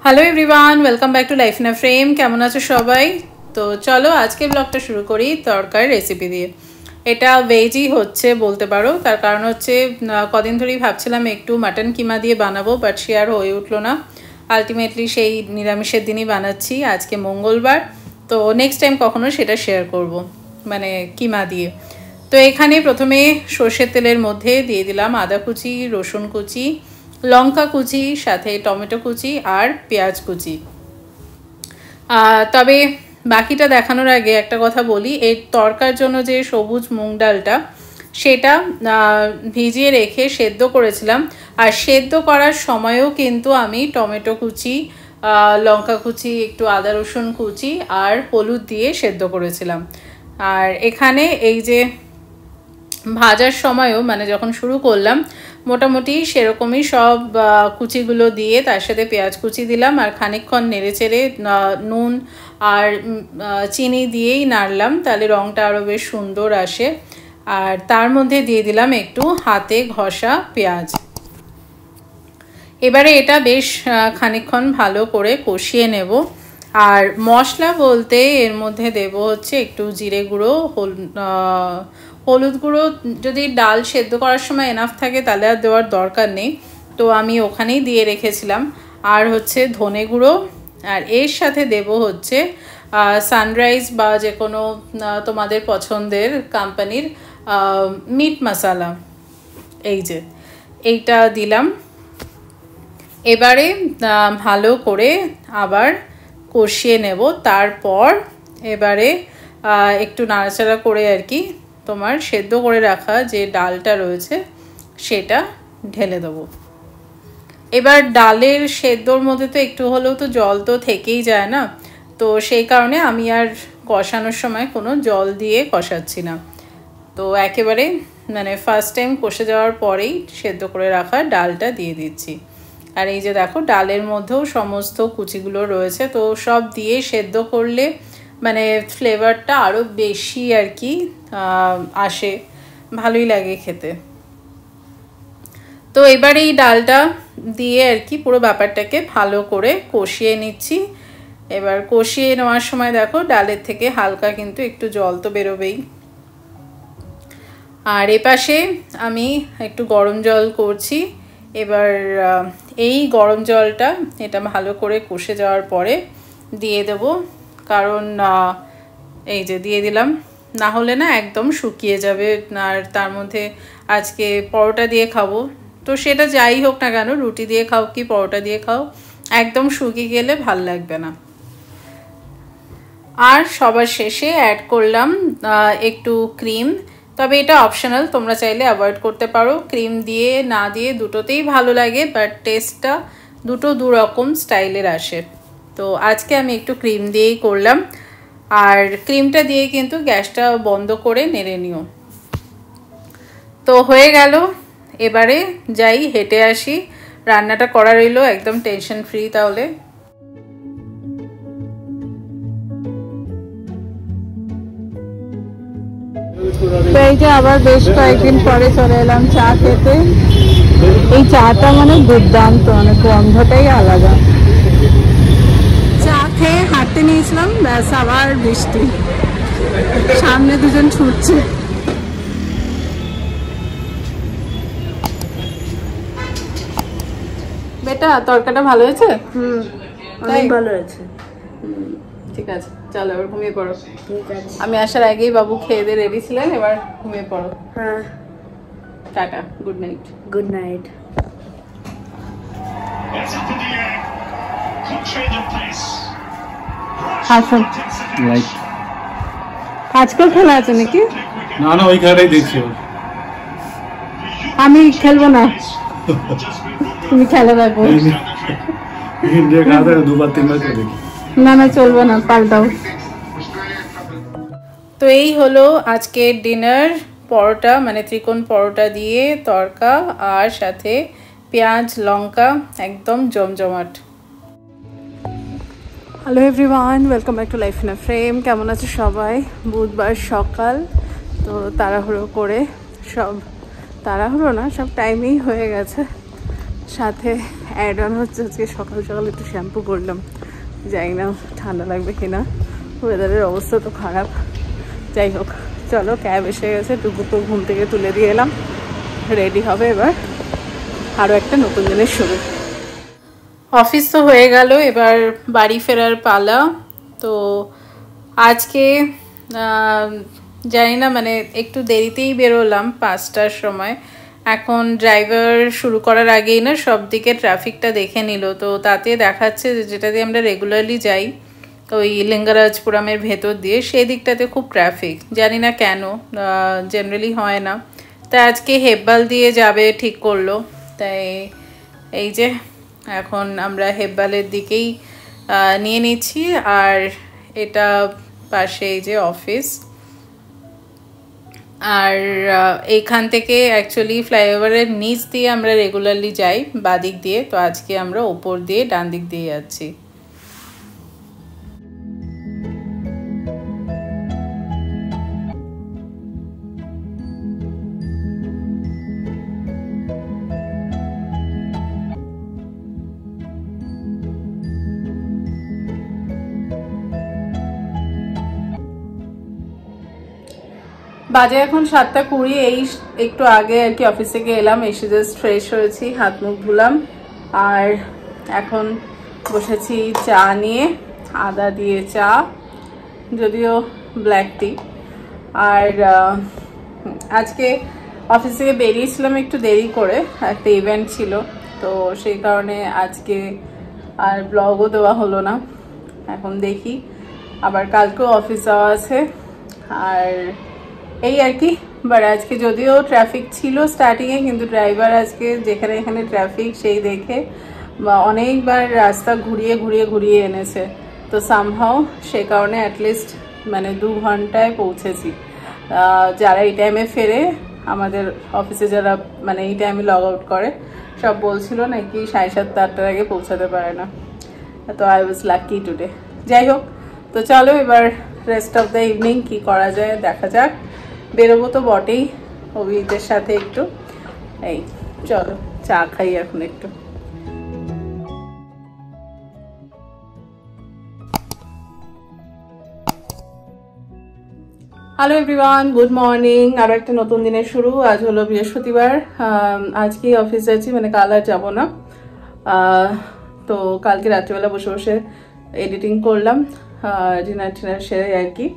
Hello everyone, welcome back to life in a frame. কেমন আছো সবাই? তো চলো আজকে ব্লগটা শুরু করি তরকারি রেসিপি দিয়ে। এটা ভেজই হচ্ছে বলতে পারো, তার কারণ হচ্ছে কদিন ধরেই ভাবছিলাম একটু মাটন কিমা দিয়ে বানাবো, বাট সে আর হয়ে উঠলো না। আলটিমেটলি সেই নিরামিষের দিনই বানাচ্ছি, আজকে মঙ্গলবার। তো নেক্সট টাইম কখনো সেটা শেয়ার করব, মানে কিমা দিয়ে। তো এখানে প্রথমে সর্ষের তেলের মধ্যে দিয়ে দিলাম আদা কুচি, রসুন কুচি, লঙ্কা কুচি, সাথে টমেটো কুচি আর পেঁয়াজ কুচি। তবে বাকিটা দেখানোর আগে একটা কথা বলি, এই তরকার জন্য যে সবুজ মুগ ডালটা সেটা ভিজিয়ে রেখে সেদ্ধ করেছিলাম। আর সেদ্ধ করার সময়ও কিন্তু আমি টমেটো কুচি, লঙ্কা কুচি, একটু আদা রসুন কুচি আর হলুদ দিয়ে সেদ্ধ করেছিলাম। আর এখানে এই যে ভাজার সময়ও মানে যখন শুরু করলাম মোটামুটি সেরকমই সব কুচিগুলো দিয়ে তার সাথে পেঁয়াজ কুচি দিলাম আর খানিকক্ষণ নেড়েচেড়ে নুন আর চিনি দিয়েই নাড়লাম, তাহলে রঙটা আরও বেশ সুন্দর আসে। আর তার মধ্যে দিয়ে দিলাম একটু হাতে ঘষা পেঁয়াজ। এবারে এটা বেশ খানিকক্ষণ ভালো করে কষিয়ে নেব। আর মশলা বলতে এর মধ্যে দেব হচ্ছে একটু জিরে গুঁড়ো, হলুদ গুঁড়ো যদি ডাল সেদ্ধ করার সময় এনাফ থাকে তাহলে আর দেওয়ার দরকার নেই, তো আমি ওখানেই দিয়ে রেখেছিলাম। আর হচ্ছে ধনে গুঁড়ো, আর এর সাথে দেব হচ্ছে সানরাইজ বা যে কোনো তোমাদের পছন্দের কোম্পানির মিট মশলা, এই যে এইটা দিলাম। এবারে ভালো করে আবার কষিয়ে নেব। তারপর এবারে একটু নাড়াচাড়া করে আর কি তোমার সেদ্ধ করে রাখা যে ডালটা রয়েছে সেটা ঢেলে দেবো। এবার ডালের সেদ্ধর মধ্যে তো একটু হলেও তো জল তো থেকেই যায় না, তো সেই কারণে আমি আর কষানোর সময় কোনো জল দিয়ে কষাচ্ছি না। তো একেবারে মানে ফার্স্ট টাইম কষে যাওয়ার পরেই সেদ্ধ করে রাখা ডালটা দিয়ে দিচ্ছি। আর এই যে দেখো ডালের মধ্যেও সমস্ত কুচিগুলো রয়েছে, তো সব দিয়ে সেদ্ধ করলে মানে ফ্লেভারটা আরও বেশি আর কি আসে, ভালোই লাগে খেতে। তো এবার এই ডালটা দিয়ে আর কি পুরো ব্যাপারটাকে ভালো করে কষিয়ে নিচ্ছি। এবার কষিয়ে নেওয়ার সময় দেখো ডালের থেকে হালকা কিন্তু একটু জল তো বেরোবেই। আর এপাশে আমি একটু গরম জল করছি। এবার এই গরম জলটা এটা ভালো করে কষে যাওয়ার পরে দিয়ে দেব, কারণ এই যে দিয়ে দিলাম, না হলে না একদম শুকিয়ে যাবে। আর তার মধ্যে আজকে পরোটা দিয়ে খাবো, তো সেটা যাই হোক না কেন, রুটি দিয়ে খাও কি পরোটা দিয়ে খাও, একদম শুকিয়ে গেলে ভাল লাগবে না। আর সবার শেষে অ্যাড করলাম একটু ক্রিম, তবে এটা অপশনাল, তোমরা চাইলে অ্যাভয়েড করতে পারো। ক্রিম দিয়ে না দিয়ে দুটোতেই ভালো লাগে, বাট টেস্টটা দুটো দুরকম স্টাইলের আসে। তো আজকে আমি একটু ক্রিম দিয়েই করলাম। আর ক্রিমটা দিয়ে কিন্তু গ্যাসটা বন্ধ করে নেড়ে নিও। তো হয়ে গেল, এবারে যাই হেঁটে আসি, রান্নাটা করা রইলো একদম টেনশন ফ্রি। তাহলে এই যে আবার বেশ কয়েকদিন পরে চলে এলাম চা খেতে। এই চাটা মানে দুর্দান্ত, মানে গন্ধটাই আলাদা। চা খেয়ে হাঁটতে নিয়েছিলাম, ব্যাস আবার বৃষ্টি, সামনে দুজন ছুটছে। বেটা তরকাটা ভালো হয়েছে? অনেক ভালো হয়েছে। ঠিক আছে, চলো এবার ঘুমিয়ে পড়ো। ঠিক আছে, আমি আসার আগেই বাবু খেয়ে দিয়ে রেডি ছিলেন, এবার ঘুমিয়ে পড়ো। হ্যাঁ, tata, good night. Good night. আজকাল খেলা আছে নাকি? না না, ওই খেলাটাই দেখছি। আমি খেলবো না, তুমি খেলে দেখো। ইন্ডিয়া খেলা দুবার তিনবার করে দেখি। না না, চলবে না, পাল্টাও। তো এই হলো আজকের ডিনার। পরোটা মানে ত্রিকোণ পরোটা দিয়ে তরকা আর সাথে পেঁয়াজ লঙ্কা, একদম জমজমাট। Hello everyone, welcome back to life in a frame. কেমন আছে সবাই? বুধবার সকাল, তো তাড়াহুড়ো করে সব, তাড়াহুড়ো না, সব টাইমেই হয়ে গেছে। সাথে অ্যাড অন হচ্ছে আজকে সকাল সকাল একটু শ্যাম্পু করলাম, জানি না ঠান্ডা লাগবে কিনা, ওয়েদারের অবস্থা তো খারাপ। যাই হোক চলো, ক্যাব এসে গেছে, টুকুকে ঘুম থেকে তুলে দিয়ে এলাম, রেডি হবে এবার আরও একটা নতুন দিনের শুরু। অফিস তো হয়ে গেল, এবার বাড়ি ফেরার পালা। তো আজকে জানি না মানে একটু দেরিতেই বেরোলাম 5টার সময়। এখন ড্রাইভার শুরু করার আগেই না সব দিকে ট্রাফিকটা দেখে নিল, তো তাতে দেখাচ্ছে যেটা দিয়ে আমরা রেগুলারলি যাই ওই লিঙ্গারাজপুরমের ভেতর দিয়ে, সেই দিকটাতে খুব ট্রাফিক, জানি না কেন, জেনারেলি হয় না। তাই আজকে হেব্বাল দিয়ে যাবে ঠিক করলো, তাই এই যে এখন আমরা হেব্বালের দিকেই নিয়ে নিচ্ছি। আর এটা পাশে এই যে অফিস, আর এইখান থেকে অ্যাকচুয়ালি ফ্লাইওভারের নিচ দিয়ে আমরা রেগুলারলি যাই বাদিক দিয়ে, তো আজকে আমরা ওপর দিয়ে ডান দিক দিয়ে যাচ্ছি। বাজে এখন 7:20, এই একটু আগে আর কি অফিস থেকে এলাম, এসে জাস্ট ফ্রেশ হয়েছি, হাত মুখ ধুলাম, আর এখন বসেছি চা নিয়ে, আদা দিয়ে চা, যদিও ব্ল্যাক টি। আর আজকে অফিস থেকে বেরিয়েছিলাম একটু দেরি করে, একটা ইভেন্ট ছিল, তো সেই কারণে আজকে আর ব্লগও দেওয়া হলো না। এখন দেখি, আবার কালকেও অফিস যাওয়া আছে, আর এই আর কি। বাট আজকে যদিও ট্রাফিক ছিল স্টার্টিংয়ে, কিন্তু ড্রাইভার আজকে যেখানে এখানে ট্রাফিক সেই দেখে বা অনেকবার রাস্তা ঘুরিয়ে ঘুরিয়ে ঘুরিয়ে এনেছে, তো সামহাও সে কারণে অ্যাটলিস্ট মানে 2 ঘন্টায় পৌঁছেছি। যারা এই টাইমে ফেরে, আমাদের অফিসে যারা মানে এই টাইমে লগ আউট করে, সব বলছিল নাকি 7:30-8টার আগে পৌঁছাতে পারে না, তো আই ওয়াজ লাকি টুডে। যাই হোক, তো চলো এবার রেস্ট অফ দ্য ইভিনিং কি করা যায় দেখা যাক। বেরোবো তো বটেই অভিজিতের সাথে একটু, এই চলো চা খাই এখন একটু। Hello everyone, good morning. আরও একটা নতুন দিনের শুরু। আজ হলো বৃহস্পতিবার, আজকে অফিস যাচ্ছি, মানে কাল আর যাবো না। তো কালকে রাত্রিবেলা বসে বসে এডিটিং করলাম, ডিনার টিনার সেরে আর কি,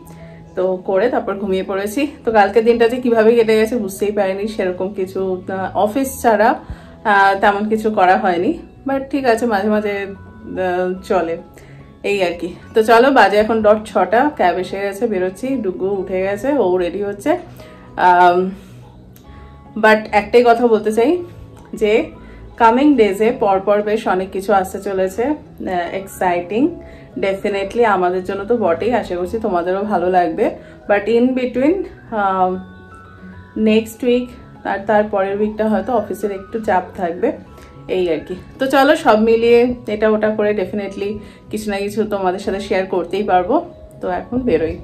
তো করে তারপর ঘুমিয়ে পড়েছি। তো কালকের দিনটা যে কীভাবে কেটে গেছে বুঝতেই পারিনি, সেরকম কিছু অফিস ছাড়া তেমন কিছু করা হয়নি, বাট ঠিক আছে, মাঝে মাঝে চলে এই আর কি। তো চলো, বাজে এখন 6টা, ক্যাব এসে গেছে, বেরোচ্ছি, ডুগু উঠে গেছে, ও রেডি হচ্ছে। বাট একটাই কথা বলতে চাই যে কামিং ডেজে পরপর বেশ অনেক কিছু আসতে চলেছে, এক্সাইটিং, ডেফিনেটলি আমাদের জন্য তো বটেই, আশা করছি তোমাদেরও ভালো লাগবে। But in between next week আর তার পরের উইকটা হয়তো অফিসের একটু চাপ থাকবে এই আর কি। তো চলো, সব মিলিয়ে এটা ওটা করে ডেফিনেটলি কিছু না কিছু তোমাদের সাথে শেয়ার করতেই পারবো। তো এখন বেরোই।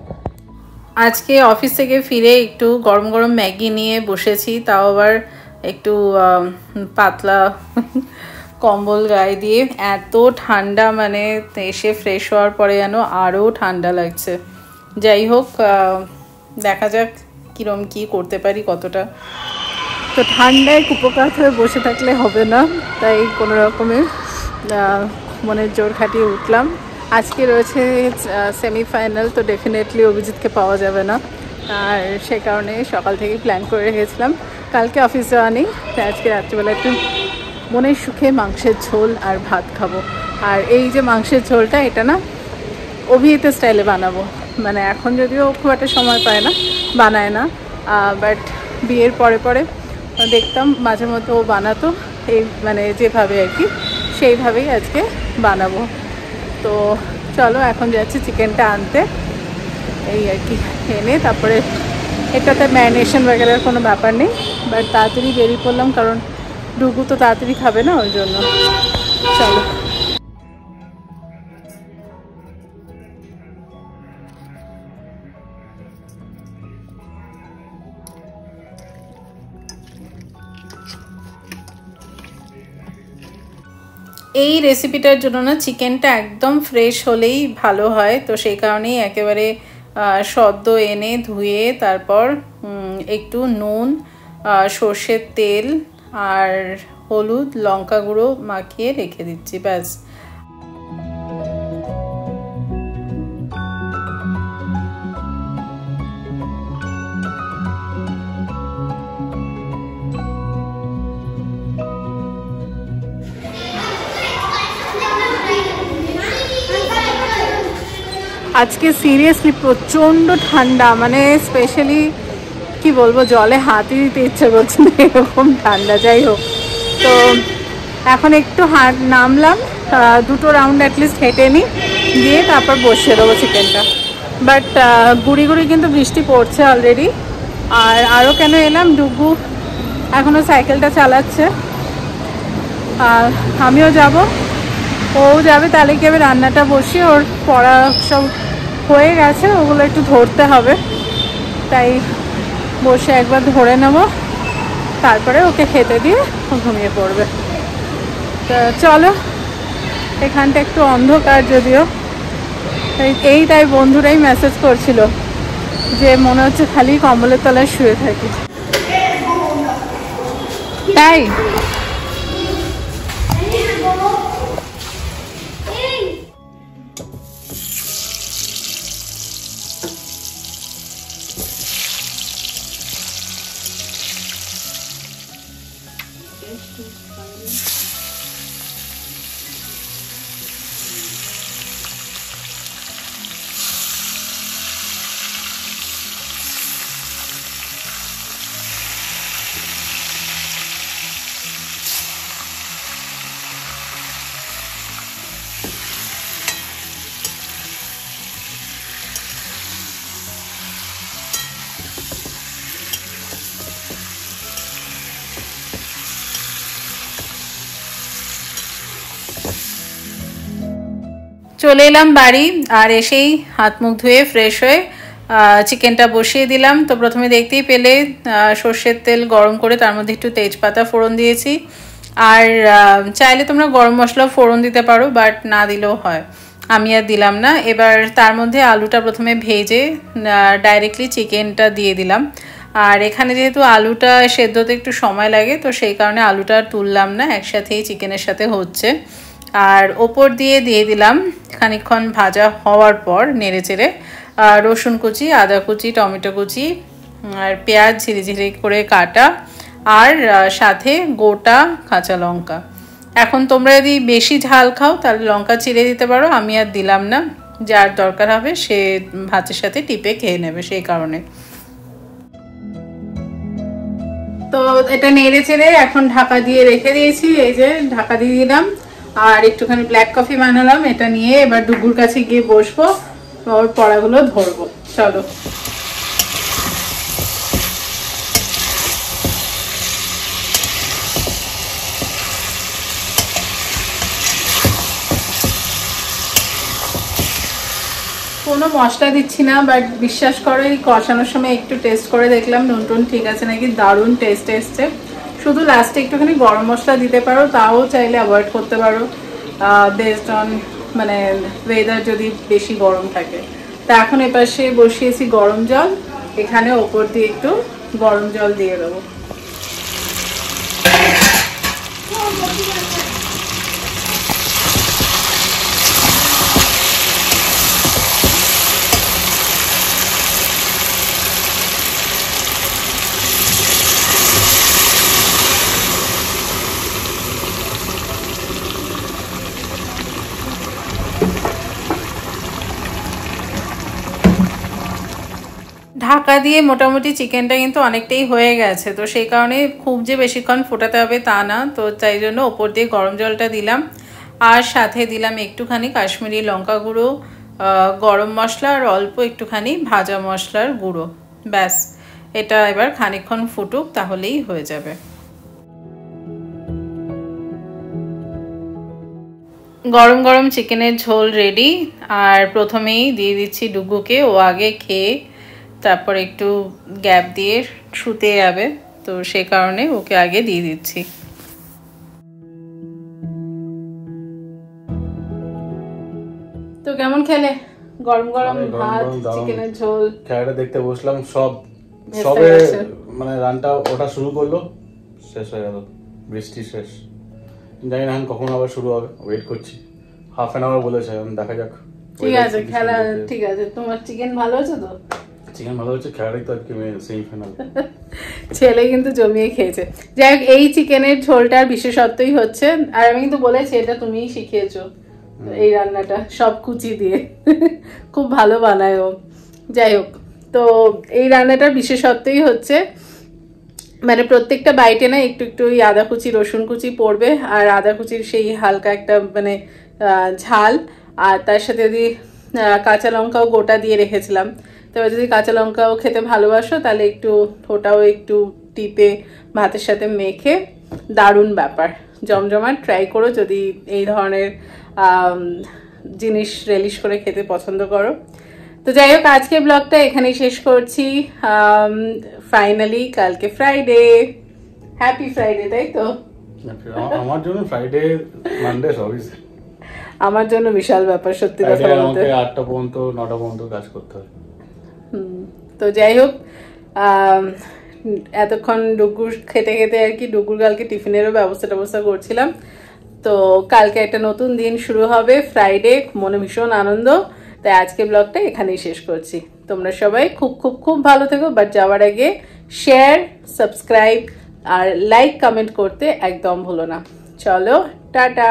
আজকে অফিস থেকে ফিরে একটু গরম গরম ম্যাগি নিয়ে বসেছি, তাও আবার একটু পাতলা কম্বল গায়ে দিয়ে। এত ঠান্ডা, মানে এসে ফ্রেশ হওয়ার পরে যেন আরও ঠান্ডা লাগছে। যাই হোক, দেখা যাক কিরম কি করতে পারি, কতটা। তো ঠান্ডায় কুপোকাত হয়ে বসে থাকলে হবে না, তাই কোনো রকমের মনের জোর খাটিয়ে উঠলাম। আজকে রয়েছে সেমিফাইনাল, তো ডেফিনেটলি অভিজিৎকে পাওয়া যাবে না, আর সে কারণে সকাল থেকেই প্ল্যান করে রেখেছিলাম কালকে অফিস যাওয়া নেই, তাই আজকে রাত্রিবেলা একটু মনের সুখে মাংসের ঝোল আর ভাত খাবো। আর এই যে মাংসের ঝোলটা, এটা না অভিজিতের স্টাইলে বানাবো, মানে এখন যদিও খুব একটা সময় পায় না, বানায় না, বাট বিয়ের পরে পরে দেখতাম মাঝে মধ্যে ও বানাতো, এই মানে যেভাবে আর কি, সেইভাবেই আজকে বানাবো। তো চলো, এখন যাচ্ছি চিকেনটা আনতে এই আর কি, এনে তারপরে এটাতে ম্যারিনেশন বগেরার কোনো ব্যাপার নেই, বাট তাড়াতাড়ি বেরিয়ে পড়লাম কারণ ডুগু তো তাড়াতাড়ি খাবে না, ওই জন্য। চলো। এই রেসিপিটার জন্য না চিকেনটা একদম ফ্রেশ হলেই ভালো হয়, তো সেই কারণেই একেবারে সদ্য এনে ধুয়ে তারপর একটু নুন, সর্ষের তেল আর হলুদ, লঙ্কা গুঁড়ো মাখিয়ে রেখে দিচ্ছি, ব্যাস। আজকে সিরিয়াসলি প্রচণ্ড ঠান্ডা, মানে স্পেশালি কি বলবো, জলে হাতই দিতে ইচ্ছে করছে না, এরকম ঠান্ডা। যাই হোক, তো এখন একটু নামলাম, 2টো রাউন্ড অ্যাটলিস্ট হেঁটে নিই, দিয়ে তারপর বসিয়ে দেবো চিকেনটা। বাট গুড়ি গুড়ি কিন্তু বৃষ্টি পড়ছে অলরেডি। আর আরও কেন এলাম, ডুগু এখনও সাইকেলটা চালাচ্ছে, আর আমিও যাব, ও যাবে, তাহলে কি আমি রান্নাটা বসিয়ে, ওর পড়া সব হয়ে গেছে, ওগুলো একটু ধরতে হবে, তাই বসে একবার ধরে নেব, তারপরে ওকে খেতে দিয়ে ও ঘুমিয়ে পড়বে। তো চলো, এখানটা একটু অন্ধকার যদিও, তাই বন্ধুরাই মেসেজ করছিল যে মনে হচ্ছে খালি কম্বলের তলায় শুয়ে থাকি, তাই চলে এলাম বাড়ি, আর এসেই হাত মুখ ধুয়ে ফ্রেশ হয়ে চিকেনটা বসিয়ে দিলাম। তো প্রথমে দেখতেই পেলে সর্ষের তেল গরম করে তার মধ্যে একটু তেজপাতা ফোড়ন দিয়েছি, আর চাইলে তোমরা গরম মশলাও ফোড়ন দিতে পারো, বাট না দিলেও হয়, আমি আর দিলাম না। এবার তার মধ্যে আলুটা প্রথমে ভেজে ডাইরেক্টলি চিকেনটা দিয়ে দিলাম। আর এখানে যেহেতু আলুটা সেদ্ধতে একটু সময় লাগে, তো সেই কারণে আলুটা তুললাম না, একসাথেই চিকেনের সাথে হচ্ছে। আর ওপর দিয়ে দিলাম খানিকক্ষণ ভাজা হওয়ার পর নেড়ে চেড়ে রসুন কুচি, আদা কুচি, টমেটো কুচি, আর পেঁয়াজ ঝিরিঝিরি করে কাটা, আর সাথে গোটা কাঁচা লঙ্কা। এখন তোমরা যদি বেশি ঝাল খাও তাহলে লঙ্কা চিড়ে দিতে পারো, আমি আর দিলাম না, যার দরকার হবে সে ভাতের সাথে টিপে খেয়ে নেবে সেই কারণে। তো এটা নেড়ে চেড়ে এখন ঢাকা দিয়ে রেখে দিয়েছি, এই যে ঢাকা দিয়ে দিলাম, আর একটুখানি ব্ল্যাক কফি বানালাম, এটা নিয়ে এবার ডুগুর কাছে গিয়ে বসবো, ওর পড়াগুলো ধরবো। চলো। কোনো মশলা দিচ্ছি না, বাট বিশ্বাস করো এই কষানোর সময় একটু টেস্ট করে দেখলাম নুন টুন ঠিক আছে নাকি, দারুণ টেস্ট এসছে। শুধু লাস্টে একটুখানি গরম মশলা দিতে পারো, তাও চাইলে অ্যাভয়েড করতে পারো বেসড অন মানে ওয়েদার যদি বেশি গরম থাকে। তা এখন এপাশে বসিয়েছি গরম জল, এখানে ওপর দিয়ে একটু গরম জল দিয়ে দেবো। ঢাকা দিয়ে মোটামুটি চিকেনটা কিন্তু অনেকটাই হয়ে গেছে, তো সেই কারণে খুব যে বেশিক্ষণ ফোটাতে হবে তা না, তো তাই জন্য ওপর দিয়ে গরম জলটা দিলাম, আর সাথে দিলাম একটুখানি কাশ্মীরি লঙ্কা গুঁড়ো, গরম মশলা, আর অল্প একটুখানি ভাজা মশলার গুঁড়ো, ব্যাস। এটা এবার খানিকক্ষণ ফুটুক, তাহলেই হয়ে যাবে। গরম গরম চিকেনের ঝোল রেডি, আর প্রথমেই দিয়ে দিচ্ছি ডুগুকে, ও আগে খেয়ে তারপর একটু গ্যাপ দিয়ে শুতে যাবে, তো সে কারণে ওকে আগে দিয়ে দিচ্ছি। কেমন খেলে? গরম গরম ভাত, চিকেনের ঝোল। খেলাটা দেখতে বসলাম, সবে মানে রানটা ওটা শুরু করলো, শেষ হয়ে গেল, বৃষ্টি শেষ। জানি না কখন আবার শুরু হবে, ওয়েট করছি। হাফ অ্যান আওয়ার বলেছে, দেখা যাক। ঠিক আছে, খেলা ঠিক আছে। তোমার চিকেন ভালো হচ্ছে তো? চিকেন ভালো হচ্ছে, খেলাটাই তো আজকে সেমিফাইনাল। ছেলে কিন্তু জমিয়ে খেয়েছে। যাই হোক, এই চিকেনের ঝোলটার বিশেষত্বই হচ্ছে, আর আমি কিন্তু বলেছি এটা তুমিই শিখিয়েছো এই রান্নাটা, সব কুচি দিয়ে। খুব ভালো বানায় ও। যাই হোক, তো এই রান্নাটার বিশেষত্বই হচ্ছে মানে প্রত্যেকটা বাইটে না একটু একটু ওই আদা কুচি রসুন কুচি পড়বে, আর আদা কুচির সেই হালকা একটা মানে ঝাল, আর তার সাথে যদি কাঁচা লঙ্কাও গোটা দিয়ে রেখেছিলাম। তবে যদি কাঁচা লঙ্কাও খেতে ভালোবাসো তাহলে একটু ওটাও একটু টিপে ভাতের সাথে মেখে, দারুণ ব্যাপার, জমজমাট। ট্রাই করো যদি এই ধরনের জিনিস রেলিশ করে খেতে পছন্দ করো। তো যাই হোক, আজকে ব্লগটা এখানেই শেষ করছি। ফাইনালি কালকে ফ্রাইডে, হ্যাপি ফ্রাইডে, তাই তো? আমার জন্য ফ্রাইডে মানডে সবই, আমার জন্য বিশাল ব্যাপার, সত্যি কথা বলতে। 8টা পর্যন্ত 9টা পর্যন্ত কাজ করতে হয়। তো যাই হোক, এতক্ষণ ডুগুর খেতে খেতে আর কি ডুগুর কালকে টিফিনেরও ব্যবস্থা করছিলাম। তো কালকে একটা নতুন দিন শুরু হবে, ফ্রাইডে, মনে ভীষণ আনন্দ। তাই আজকে ব্লগটা এখানেই শেষ করছি। তোমরা সবাই খুব খুব খুব ভালো থেকো, বাট যাওয়ার আগে শেয়ার, সাবস্ক্রাইব আর লাইক কমেন্ট করতে একদম ভুলো না। চলো, টাটা।